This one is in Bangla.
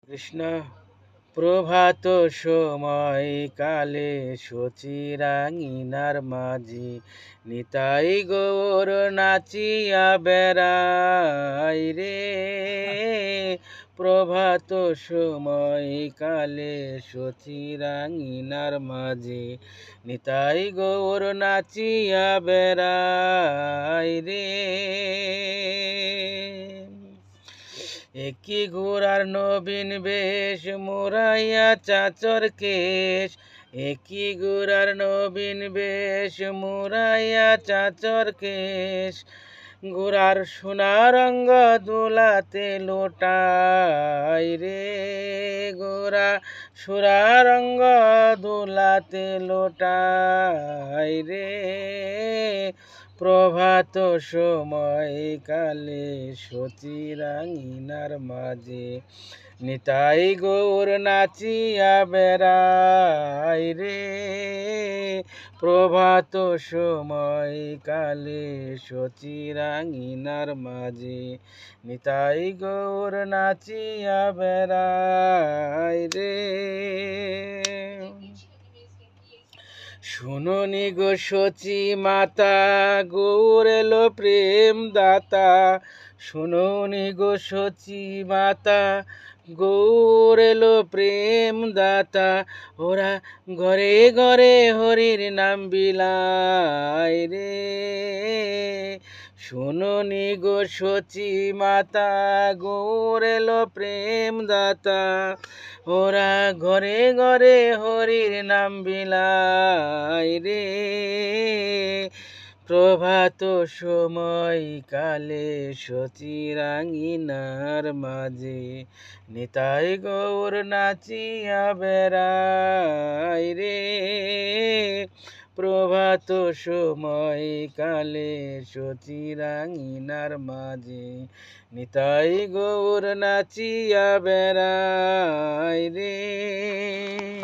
কৃষ্ণ প্রভাত সময় কালে সচিরাঙিনার মাঝি নিতাই গৌর নাচিয়া বেড়াই রে। প্রভাত সময় কালে সচিরাঙিনার মাঝি নিতাই গৌর নাচিয়া বেড়াই রে। একই ঘোড়ার নবীন বেশ মোরাইয়া চাচর কেশ, একই ঘোড়ার নবীন বেশ মোরাইয়া চাচর কেশ, গোড়ার সোনা রঙ্গ দোলাতে লোটাই রে। গোরা সোনা রঙ্গ দোলাতে লোটাই রে। প্রভাত সময় কালে সচিরাঙিনার মাঝে নিতাই গৌর নাচিয়া বেড়াই রে। প্রভাত সময় কালে সচিরাঙিনার মাঝে নিতাই গৌর নাচিয়া বেড়াই রে। শুনুনি গো সচি মাতা গৌর এলো প্রেম দাতা, শুনুনি গো সচি মাতা গৌর এলো প্রেম দাতা, ওরা ঘরে ঘরে হরির নাম বিলাই রে। শুনুনি গো সচি মাতা গৌর এলো প্রেম দাতা, ওরা ঘরে ঘরে হরির নাম বিলাই রে। প্রভাত সময় কালে সচিরাঙিনার মাঝে নিতাই গৌর নাচিয়া বেড়াই রে। প্রভাত সময় কালে সচিরাঙিনার মাঝে নিতাই গৌর নাচিয়া বেড়াই রে।